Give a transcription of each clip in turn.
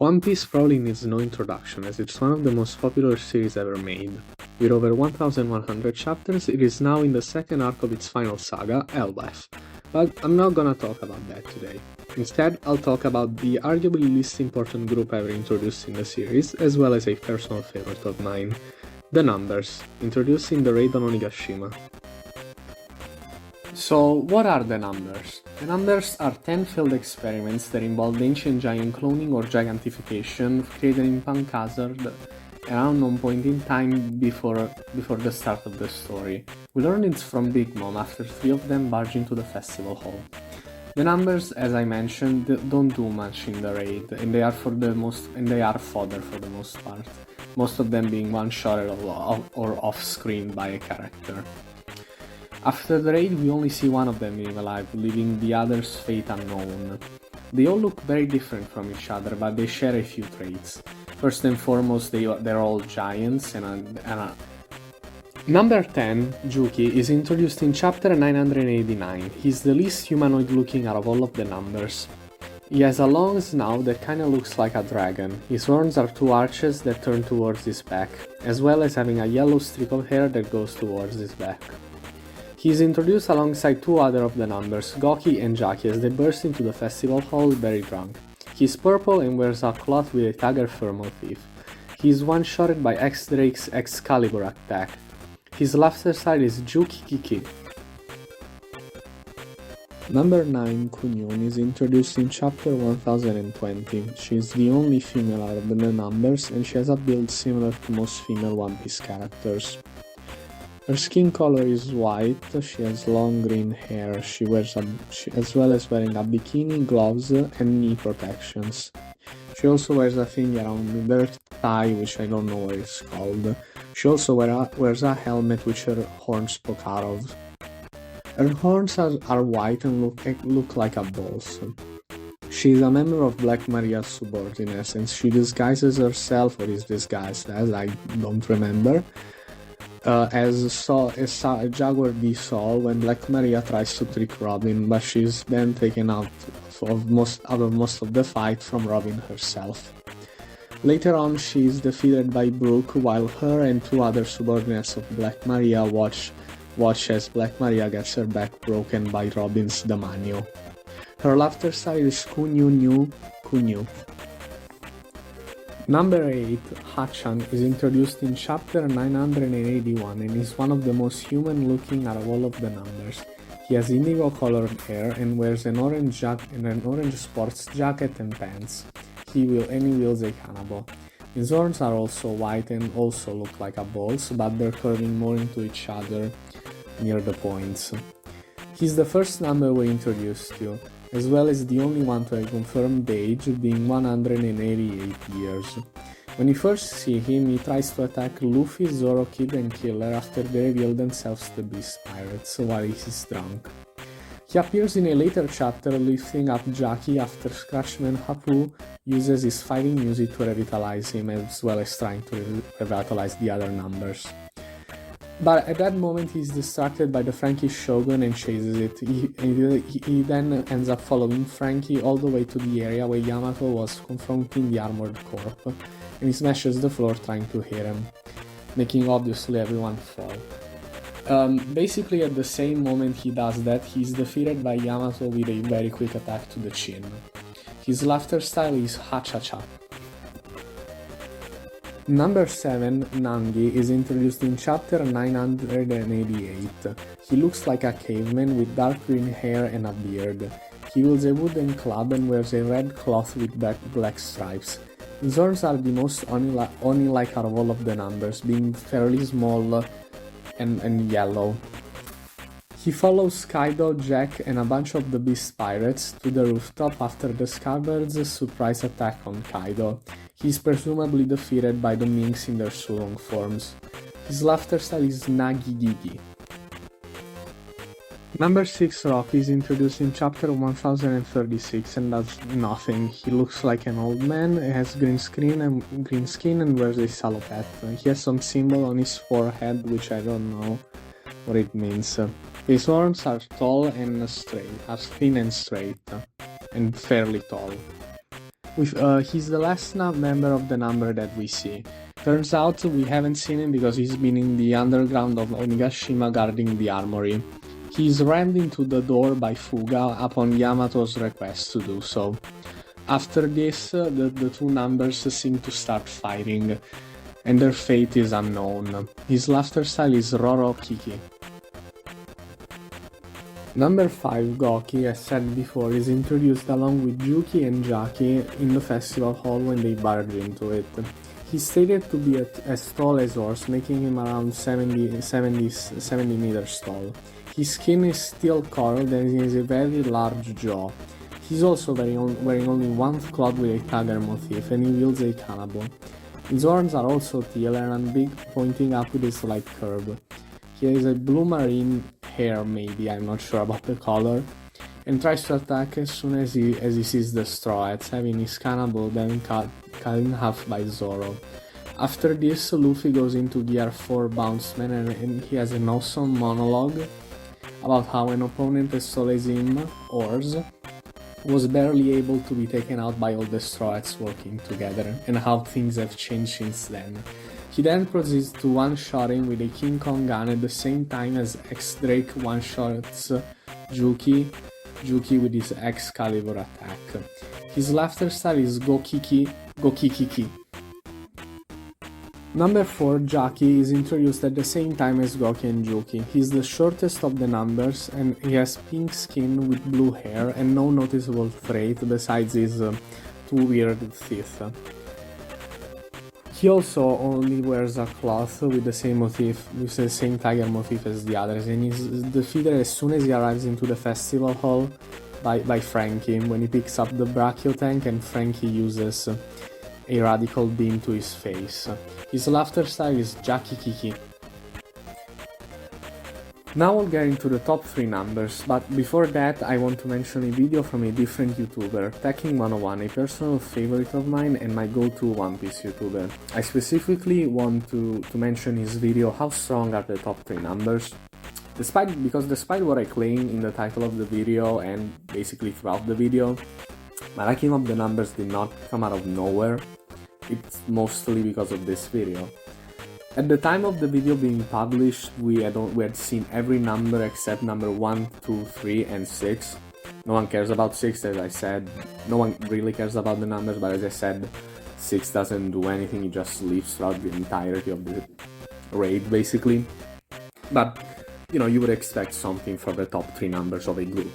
One Piece probably needs no introduction, as it's one of the most popular series ever made. With over 1100 chapters, it is now in the second arc of its final saga, Elbaf. But I'm not gonna talk about that today. Instead, I'll talk about the arguably least important group ever introduced in the series, as well as a personal favorite of mine. The Numbers, introduced in the raid on Onigashima. So, what are the Numbers? The Numbers are 10 failed experiments that involved ancient giant cloning or gigantification created in Punk Hazard around one point in time before the start of the story. We learned it from Big Mom after 3 of them barged into the festival hall. The Numbers, as I mentioned, don't do much in the raid, and they are fodder for the most part, most of them being one-shotted or off-screen by a character. After the raid, we only see one of them being alive, leaving the other's fate unknown. They all look very different from each other, but they share a few traits. First and foremost, they're all giants, Number 10, Juki, is introduced in chapter 989. He's the least humanoid looking out of all of the Numbers. He has a long snout that kinda looks like a dragon. His horns are 2 arches that turn towards his back, as well as having a yellow streak of hair that goes towards his back. He is introduced alongside 2 other of the Numbers, Goki and Jaki, as they burst into the festival hall very drunk. He is purple and wears a cloth with a tiger fur motif. He is one-shotted by X-Drake's Excalibur attack. His left side is Juki Kiki. Number 9, Kunyun, is introduced in chapter 1020. She is the only female out of the Numbers, and she has a build similar to most female One Piece characters. Her skin color is white, she has long green hair, she wears as well as wearing a bikini, gloves, and knee protections. She also wears a thing around her thigh, which I don't know what it's called. She also wears a helmet which her horns poke out of. Her horns are white and look like a bull's. She is a member of Black Maria's subordinates, and she disguises herself, or is disguised as, I don't remember, as Jaguar D. Sol when Black Maria tries to trick Robin, but she's then taken out of most of the fight from Robin herself. Later on, she is defeated by Brook, while her and 2 other subordinates of Black Maria watch as Black Maria gets her back broken by Robin's Damanio. Her left side is Kunyu. Number 8, Hachan, is introduced in chapter 981 and is one of the most human looking out of all of the Numbers. He has indigo colored hair and wears an orange sports jacket and pants. He wields a kanabo. His horns are also white and also look like a bull's, but they're curving more into each other near the points. He's the first number we're introduced to, as well as the only one to a confirmed age, being 188 years. When you first see him, he tries to attack Luffy, Zoro, Kid, and Killer after they reveal themselves to be pirates while he's drunk. He appears in a later chapter lifting up Jaki after Scratchman Hapu uses his fighting music to revitalize him, as well as trying to revitalize the other Numbers. But at that moment he's distracted by the Frankie Shogun and chases it. He then ends up following Frankie all the way to the area where Yamato was confronting the armored corp, and he smashes the floor trying to hit him, making obviously everyone fall. Basically at the same moment he does that, he's defeated by Yamato with a very quick attack to the chin. His laughter style is Ha-cha-cha. Number 7, Nangi, is introduced in chapter 988. He looks like a caveman with dark green hair and a beard. He wields a wooden club and wears a red cloth with black stripes. His horns are the most Oni-like out of all of the Numbers, being fairly small and yellow. He follows Kaido, Jack, and a bunch of the Beast Pirates to the rooftop after the Scarber's surprise attack on Kaido. He is presumably defeated by the Minks in their Sulong forms. His laughter style is Nagi-Gigi. Number 6, Rocky, is introduced in chapter 1036 and does nothing. He looks like an old man, has green skin and wears a salopette. He has some symbol on his forehead which I don't know what it means. His horns are tall and straight, are thin and straight, and fairly tall. He's the last member of the number that we see. Turns out we haven't seen him because he's been in the underground of Onigashima guarding the armory. He's rammed into the door by Fuga upon Yamato's request to do so. After this, the two numbers seem to start fighting, and their fate is unknown. His laughter style is Roro Kiki. Number 5, Goki, as said before, is introduced along with Juki and Jaki in the festival hall when they barge into it. He's stated to be as tall as Horse, making him around 70 meters tall. His skin is steel colored and he has a very large jaw. He's also wearing only one cloth with a tiger motif, and he wields a kanabo. His horns are also teal and big, pointing up with a slight curve. He has a blue marine hair, maybe, I'm not sure about the color, and tries to attack as soon as he sees the straw hats, having his kanabo then cut in half by Zoro. After this, Luffy goes into Gear 4 Bounceman and he has an awesome monologue about how an opponent as tall as him, Oars, was barely able to be taken out by all the Straw Hats working together, and how things have changed since then. He then proceeds to one-shot him with a King Kong gun at the same time as X-Drake one-shots Juki with his Excalibur attack. His laughter style is Gokikiki. Number 4, Jaki, is introduced at the same time as Goki and Juki. He's the shortest of the numbers and he has pink skin with blue hair and no noticeable trait besides his two weird teeth. He also only wears a cloth with the same motif, with the same tiger motif as the others, and he's defeated as soon as he arrives into the festival hall by Frankie when he picks up the Brachio tank and Frankie uses a radical beam to his face. His laughter style is Jaki Kiki. Now we'll get into the top 3 numbers, but before that I want to mention a video from a different YouTuber, Tekking101, a personal favorite of mine and my go-to One Piece YouTuber. I specifically want to mention his video How Strong Are the Top 3 Numbers? Despite what I claim in the title of the video and basically throughout the video, my liking of the numbers did not come out of nowhere. It's mostly because of this video. At the time of the video being published, we had seen every number except number 1, 2, 3, and 6. No one cares about 6, as I said. No one really cares about the numbers, but as I said, 6 doesn't do anything, it just lives throughout the entirety of the raid, basically. But, you know, you would expect something from the top 3 numbers of a group.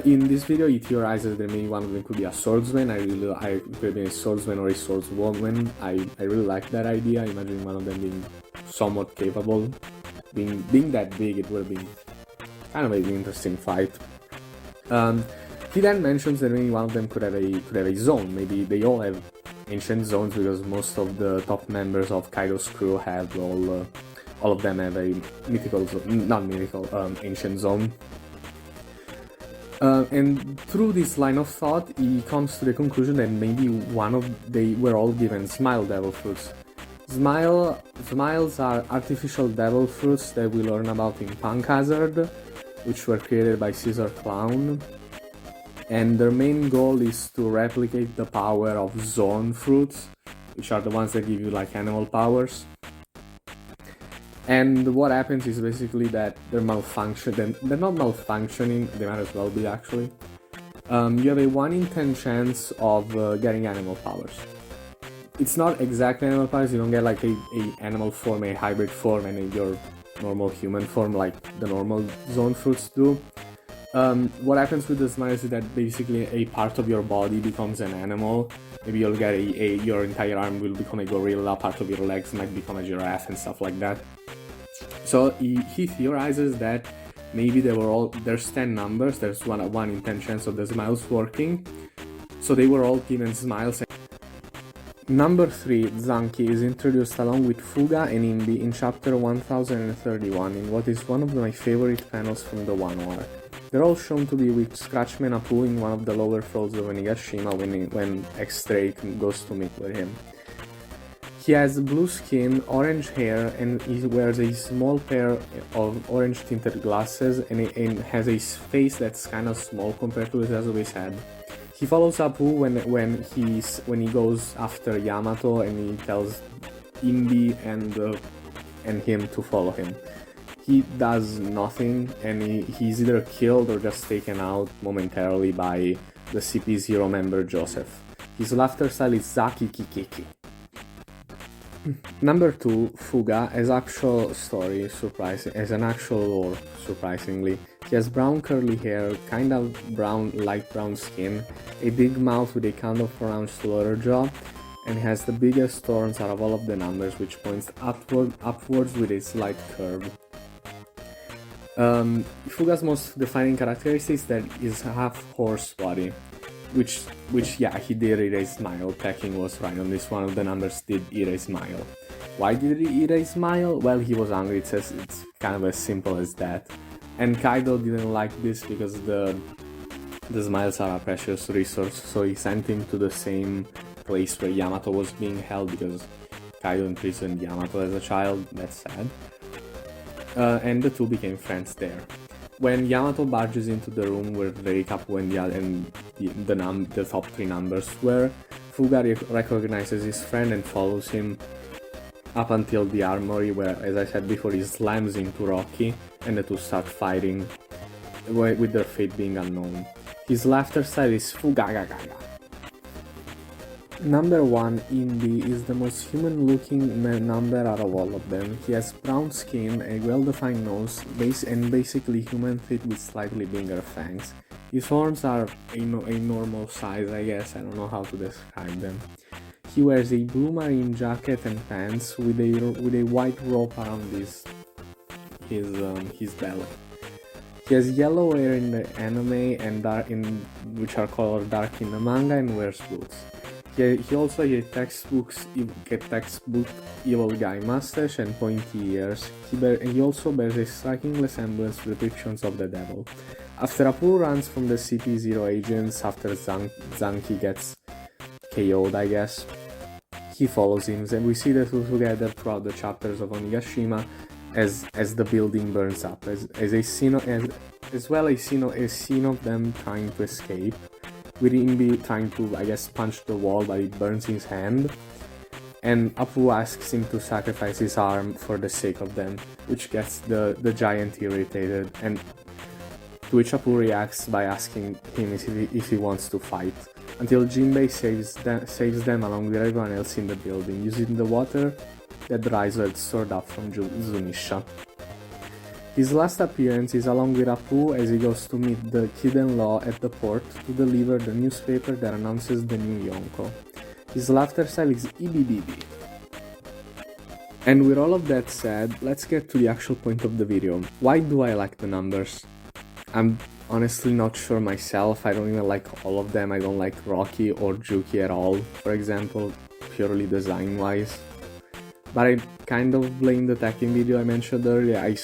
In this video, he theorizes that maybe one of them could be a swordsman. I could be a swordsman or a swordswoman. I really like that idea. Imagine one of them being somewhat capable. Being that big, it would have been kind of an interesting fight. He then mentions that maybe one of them could have a zone. Maybe they all have ancient zones because most of the top members of Kaido's crew have all of them have a ancient zone. And through this line of thought, he comes to the conclusion that maybe they were all given Smile Devil Fruits. Smiles are artificial devil fruits that we learn about in Punk Hazard, which were created by Caesar Clown. And their main goal is to replicate the power of Zone fruits, which are the ones that give you like animal powers. And what happens is basically that they're not malfunctioning, they might as well be actually. You have a 1 in 10 chance of getting animal powers. It's not exactly animal powers, you don't get like a animal form, a hybrid form, and your normal human form like the normal zone fruits do. What happens with the smiles is that basically a part of your body becomes an animal. Maybe you'll get your entire arm will become a gorilla, part of your legs might become a giraffe and stuff like that. So he theorizes that maybe there's 10 numbers, there's 1 in 10 chance of the smiles working, so they were all given smiles. Number 3, Zanki, is introduced along with Fuga and Imbi in chapter 1031 in what is one of my favorite panels from the Wano arc. They're all shown to be with Scratchman Apu in one of the lower floors of Onigashima when X-Drake goes to meet with him. He has blue skin, orange hair, and he wears a small pair of orange tinted glasses and has a face that's kind of small compared to the size of his head. He follows Apu when he goes after Yamato, and he tells Imbi and him to follow him. He does nothing, and he's either killed or just taken out momentarily by the CP0 member Joseph. His laughter style is Zaki Kikiki. Number 2, Fuga, has actual story, as an actual lore, surprisingly. He has brown curly hair, kind of light brown skin, a big mouth with a kind of pronounced lower jaw, and has the biggest horns out of all of the numbers, which points upwards with a slight curve. Fuga's most defining characteristic is that he's half horse body, which yeah, he did eat a smile. Pecking was right on this one of the numbers, did eat a smile. Why did he eat a smile? Well, he was hungry. It's kind of as simple as that. And Kaido didn't like this because the smiles are a precious resource, so he sent him to the same place where Yamato was being held, because Kaido imprisoned Yamato as a child. That's sad. And the two became friends there. When Yamato barges into the room where Reikapu and the top 3 numbers were, Fuga recognizes his friend and follows him up until the armory, where, as I said before, he slams into Rocky and the two start fighting, with their fate being unknown. His laughter style is Fugagagaga. Number 1, Indy, is the most human-looking number out of all of them. He has brown skin, a well-defined nose, and basically human feet with slightly bigger fangs. His horns are a normal size, I guess. I don't know how to describe them. He wears a blue marine jacket and pants with a white rope around his belly. He has yellow hair in the anime and which are colored dark in the manga, and wears boots. He also has a textbook evil guy mustache and pointy ears. He also bears a striking resemblance to depictions of the devil. After Apu runs from the CP0 agents after Zanki gets KO'd, I guess, he follows him, and we see the two together throughout the chapters of Onigashima as the building burns up, as well a scene of them trying to escape, with Imbi trying to, I guess, punch the wall, but it burns his hand, and Apu asks him to sacrifice his arm for the sake of them, which gets the giant irritated, and to which Apu reacts by asking him if he wants to fight, until Jinbei saves them along with everyone else in the building, using the water that Raizo had stored up from Zunisha. His last appearance is along with Apu as he goes to meet the kid-in-law at the port to deliver the newspaper that announces the new Yonko. His laughter style is Ibibibi. And with all of that said, let's get to the actual point of the video. Why do I like the numbers? I'm honestly not sure myself. I don't even like all of them. I don't like Rocky or Juki at all, for example, purely design-wise. But I kind of blame the Tekken video I mentioned earlier,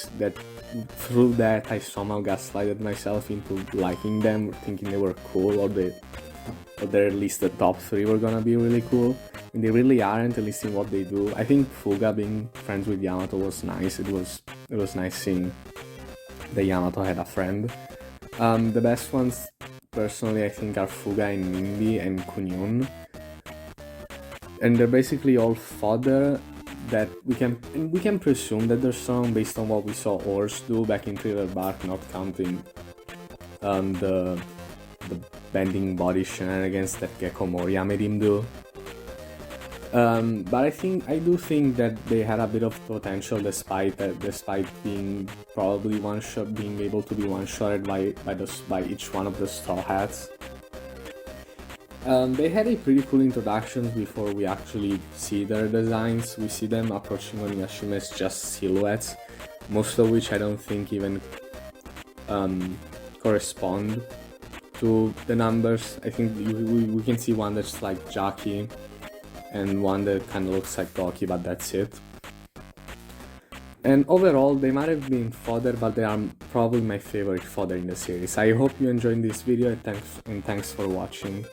through that I somehow gaslighted myself into liking them, thinking they were cool, or they're at least the top 3 were gonna be really cool. And they really aren't, at least in what they do. I think Fuga being friends with Yamato was nice. It was nice seeing that Yamato had a friend. The best ones, personally, I think are Fuga and Nimbi and Kunyun. And they're basically all fodder that we can presume that they're strong based on what we saw Ors do back in Thriller Bark, not counting the bending body shenanigans that Gecko Moria made him do. But I do think that they had a bit of potential despite being probably being able to be one-shotted by each one of the Straw Hats. They had a pretty cool introduction before we actually see their designs. We see them approaching Onigashima as just silhouettes, most of which I don't think even correspond to the numbers. I think we can see one that's like Jackie, and one that kind of looks like Goki, but that's it. And overall, they might have been fodder, but they are probably my favorite fodder in the series. I hope you enjoyed this video, and thanks for watching.